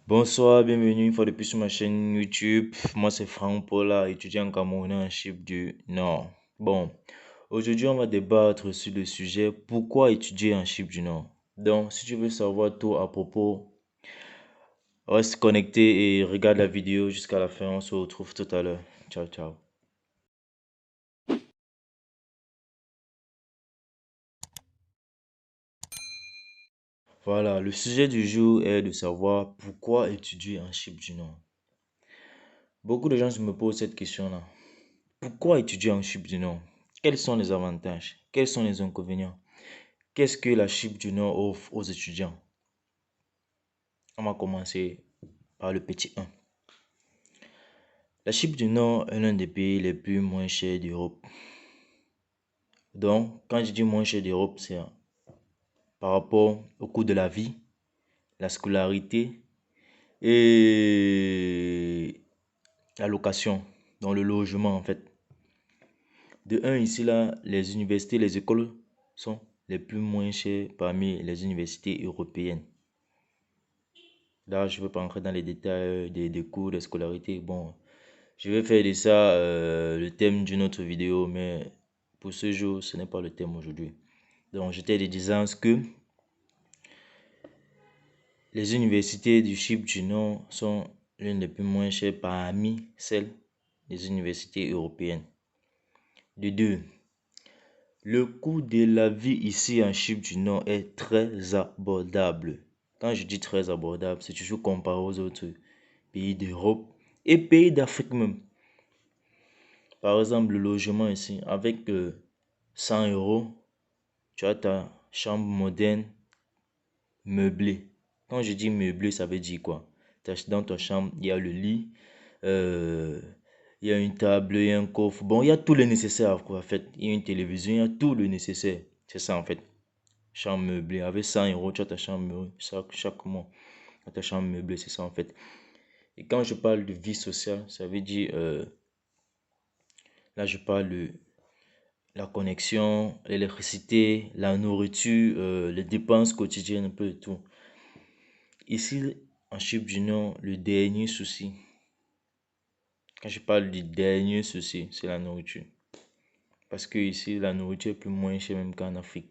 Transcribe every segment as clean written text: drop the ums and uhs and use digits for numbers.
Bonsoir, bienvenue une fois de plus sur ma chaîne YouTube. Moi c'est Franck Paula, étudiant camerounais en Chypre du Nord. Bon, aujourd'hui on va débattre sur le sujet pourquoi étudier en Chypre du Nord. Donc, si tu veux savoir tout à propos, reste connecté et regarde la vidéo jusqu'à la fin. On se retrouve tout à l'heure. Ciao, ciao. Voilà, le sujet du jour est de savoir pourquoi étudier en Chypre du Nord. Beaucoup de gens me posent cette question-là. Pourquoi étudier en Chypre du Nord? Quels sont les avantages? Quels sont les inconvénients? Qu'est-ce que la Chypre du Nord offre aux étudiants? On va commencer par le petit 1. La Chypre du Nord est l'un des pays les plus moins chers d'Europe. Donc, quand je dis moins cher d'Europe, c'est par rapport au coût de la vie, la scolarité et la location, donc le logement en fait. De un, ici, là, les universités, les écoles sont les plus moins chères parmi les universités européennes. Là, je ne veux pas entrer dans les détails des cours de scolarité. Bon, je vais faire de ça le thème d'une autre vidéo, mais pour ce jour, ce n'est pas le thème aujourd'hui. Donc, j'étais disant que les universités du Chypre du Nord sont l'une des plus moins chères parmi celles des universités européennes. De deux, le coût de la vie ici en Chypre du Nord est très abordable. Quand je dis très abordable, c'est toujours comparé aux autres pays d'Europe et pays d'Afrique même. Par exemple, le logement ici, avec 100 euros, tu as ta chambre moderne meublée. Quand je dis meublée, ça veut dire quoi? Dans ta chambre, il y a le lit, euh, il y a une table, il y a un coffre. Bon, il y a tout le nécessaire, quoi, en fait. Il y a une télévision, il y a tout le nécessaire. C'est ça, en fait. Chambre meublée. Avec 100 euros, tu as ta chambre meublée chaque mois. Tu as ta chambre meublée, c'est ça, en fait. Et quand je parle de vie sociale, ça veut dire, là, je parle de la connexion, l'électricité, la nourriture, les dépenses quotidiennes, un peu de tout. Ici, en Chypre du Nord, le dernier souci, quand je parle du dernier souci, c'est la nourriture. Parce que ici, la nourriture est plus moins chère même qu'en Afrique.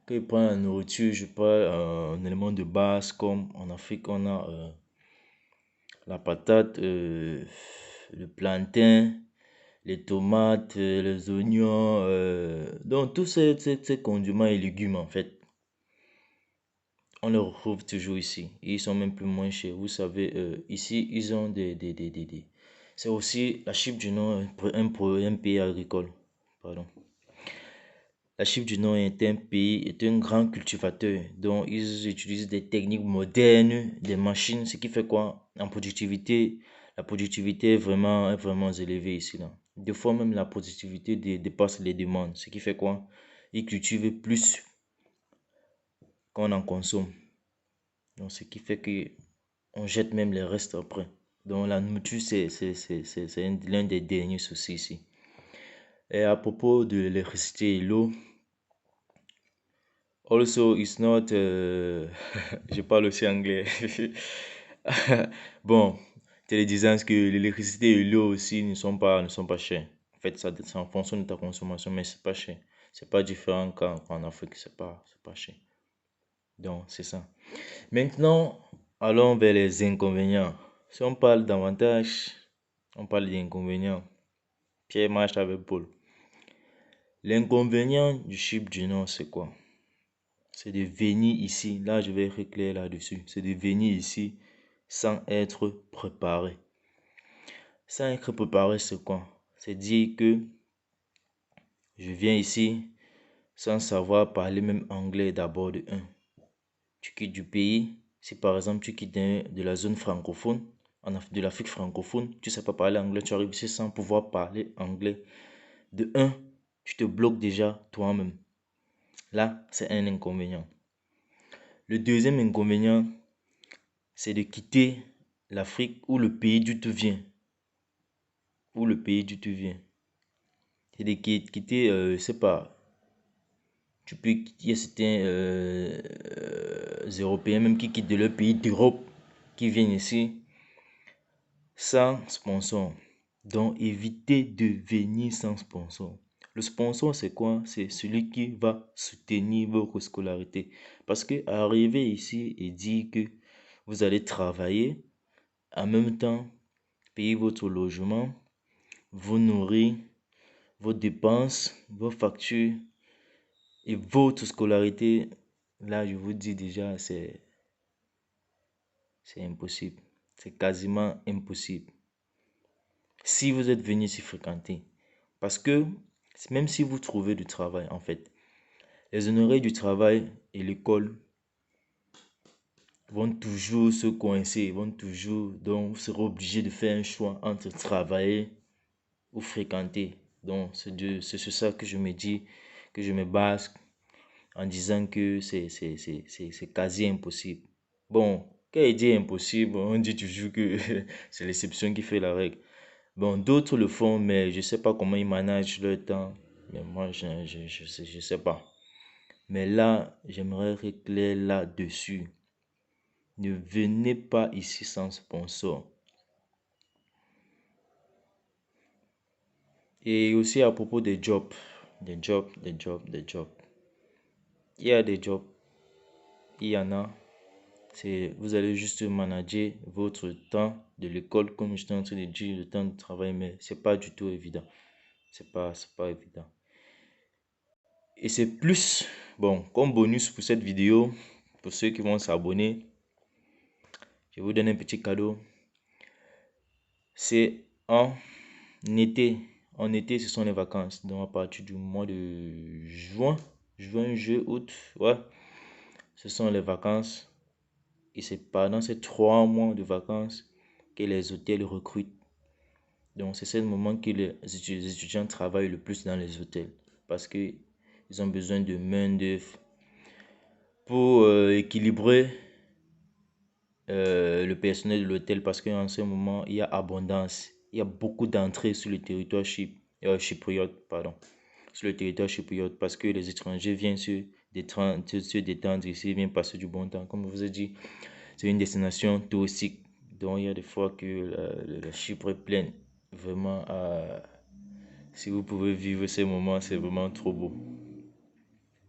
Quand je prends la nourriture, je parle un élément de base comme en Afrique, on a la patate, le plantain, les tomates, les oignons, donc tous ces condiments et légumes en fait. On les retrouve toujours ici. Et ils sont même plus moins chers. Vous savez, ici, ils ont des. C'est aussi la Chypre du Nord, un pays agricole. Pardon. La Chypre du Nord est un grand cultivateur. Donc, ils utilisent des techniques modernes, des machines, ce qui fait quoi? En productivité, la productivité est vraiment élevée ici. Là. Des fois, même la productivité dépasse les demandes. Ce qui fait quoi? Ils cultivent plus qu'on en consomme. Donc, ce qui fait que on jette même les restes après. Donc, la nourriture, c'est l'un des derniers soucis ici. Et à propos de l'électricité et l'eau, also, it's not. Je parle aussi anglais. Bon, tu es disant que l'électricité et l'eau aussi ne sont pas chers. En fait, ça en fonction de ta consommation, mais c'est pas cher. C'est pas différent qu'en Afrique, c'est pas cher. Donc, c'est ça. Maintenant, allons vers les inconvénients. Si on parle d'avantages, on parle d'inconvénients. Pierre marche avec Paul. L'inconvénient du Chypre du Nord, c'est quoi? C'est de venir ici. Là, je vais être clair là-dessus. C'est de venir ici sans être préparé. Sans être préparé, c'est quoi? C'est dire que je viens ici sans savoir parler même anglais d'abord de un. Tu quittes du pays. Si par exemple tu quittes de la zone francophone, de l'Afrique francophone, tu ne sais pas parler anglais, tu arrives ici sans pouvoir parler anglais. De un, tu te bloques déjà toi-même. Là, c'est un inconvénient. Le deuxième inconvénient, c'est de quitter l'Afrique ou le pays d'où tu viens. Ou le pays d'où tu viens. C'est de quitter, je sais pas, tu peux quitter certains Européens même qui quittent de leur pays d'Europe qui viennent ici sans sponsor. Donc, évitez de venir sans sponsor. Le sponsor, c'est quoi? C'est celui qui va soutenir votre scolarité. Parce que arriver ici et dire que vous allez travailler, en même temps, payer votre logement, vous nourrir, vos dépenses, vos factures et votre scolarité, là, je vous dis déjà, c'est impossible. C'est quasiment impossible. Si vous êtes venu s'y fréquenter. Parce que même si vous trouvez du travail, en fait, les honoraires du travail et l'école vont toujours se coincer, vont toujours, donc vous serez obligé de faire un choix entre travailler ou fréquenter. Donc c'est sur ça que je me dis, que je me base en disant que c'est quasi impossible. Bon, quand il dit impossible, on dit toujours que c'est l'exception qui fait la règle. Bon, d'autres le font, mais je ne sais pas comment ils managent leur temps. Mais moi, je sais pas. Mais là, j'aimerais être clair là-dessus. Ne venez pas ici sans sponsor. Et aussi à propos des jobs. Des jobs. Il y a des jobs. Il y en a. Vous allez juste manager votre temps de l'école, comme je suis en train de dire, le temps de travail, mais c'est pas du tout évident. C'est pas évident. Et c'est plus, bon, comme bonus pour cette vidéo, pour ceux qui vont s'abonner, je vous donne un petit cadeau. C'est en été. En été, ce sont les vacances. Donc à partir du mois de juin, juillet, août, ouais, ce sont les vacances. Et c'est pendant ces 3 mois de vacances que les hôtels recrutent. Donc c'est ce moment que les étudiants travaillent le plus dans les hôtels. Parce qu'ils ont besoin de main-d'œuvre pour équilibrer le personnel de l'hôtel. Parce qu'en ce moment, il y a abondance. Il y a beaucoup d'entrées sur le territoire chypriote, pardon. Sur le territoire chypriote. Parce que les étrangers viennent se détendre ici, viennent passer du bon temps. Comme je vous ai dit, c'est une destination touristique. Donc il y a des fois que la Chypre est pleine. Vraiment, si vous pouvez vivre ces moments, c'est vraiment trop beau.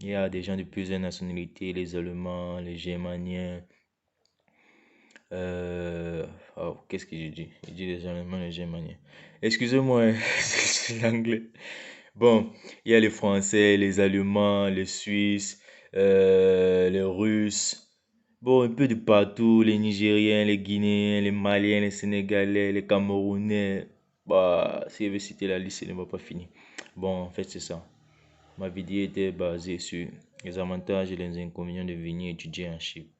Il y a des gens de plusieurs nationalités, les Allemands, les Germaniens. Qu'est-ce que j'ai dit? J'ai dit les Allemands, les Germaniens. Excusez-moi, c'est l'anglais. Bon, il y a les Français, les Allemands, les Suisses, les Russes. Bon, un peu de partout, les Nigériens, les Guinéens, les Maliens, les Sénégalais, les Camerounais. Bah, si je veux citer la liste, elle ne va pas finir. Bon, en fait, c'est ça. Ma vidéo était basée sur les avantages et les inconvénients de venir étudier en Chypre.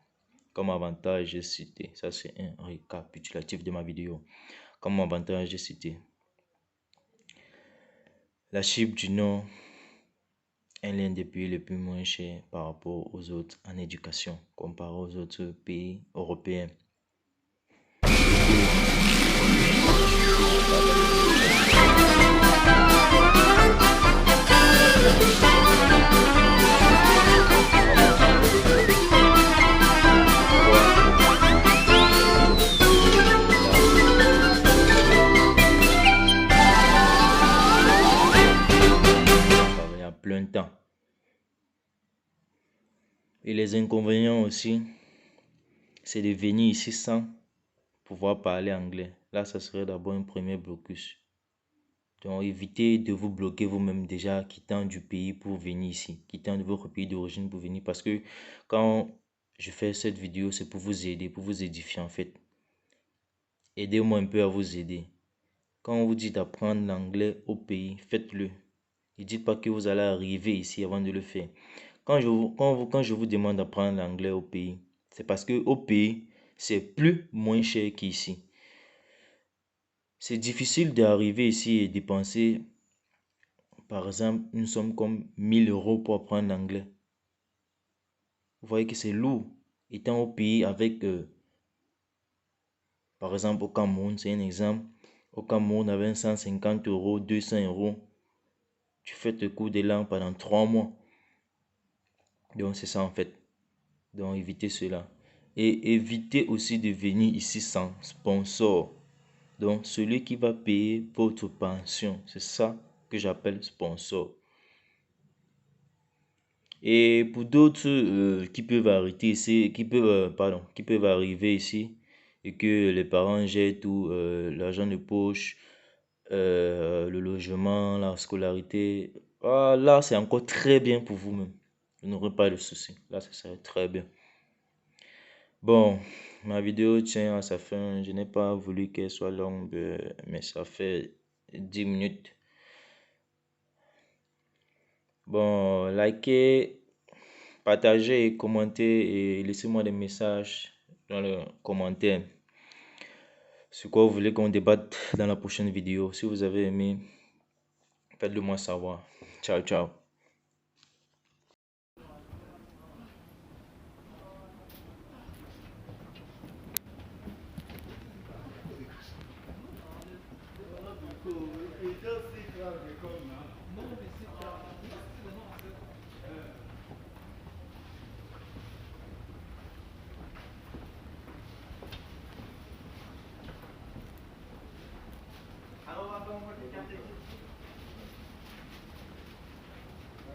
Comme avantage, j'ai cité, ça c'est un récapitulatif de ma vidéo. Comme avantage, j'ai cité la Chypre du Nord est l'un des pays les plus moins chers par rapport aux autres en éducation, comparé aux autres pays européens. À plein temps. Et les inconvénients aussi, c'est de venir ici sans pouvoir parler anglais. Là, ça serait d'abord un premier blocus. Donc, évitez de vous bloquer vous-même déjà quittant du pays pour venir ici, quittant de votre pays d'origine pour venir. Parce que quand je fais cette vidéo, c'est pour vous aider, pour vous édifier en fait. Aidez-moi un peu à vous aider. Quand on vous dit d'apprendre l'anglais au pays, faites-le. Ne dites pas que vous allez arriver ici avant de le faire. Quand je vous demande d'apprendre l'anglais au pays, c'est parce que au pays, c'est moins cher qu'ici. C'est difficile d'arriver ici et dépenser, par exemple, une somme comme 1000 euros pour apprendre l'anglais. Vous voyez que c'est lourd. Étant au pays avec, par exemple, au Cameroun, c'est un exemple. Au Cameroun, avec 150 euros, 200 euros, tu fais tes cours de langue pendant 3 mois. Donc, c'est ça en fait. Donc, évitez cela. Et évitez aussi de venir ici sans sponsor. Donc, celui qui va payer votre pension, c'est ça que j'appelle sponsor. Et pour d'autres qui peuvent arrêter ici, qui peuvent arriver ici et que les parents gèrent tout, l'argent de poche, le logement, la scolarité, ah, là c'est encore très bien pour vous-même. Vous n'aurez pas de soucis. Là, ça serait très bien. Bon, ma vidéo tient à sa fin. Je n'ai pas voulu qu'elle soit longue, mais ça fait 10 minutes. Bon, likez, partagez, commentez et laissez-moi des messages dans les commentaires. Sur quoi vous voulez qu'on débatte dans la prochaine vidéo. Si vous avez aimé, faites-le moi savoir. Ciao, ciao.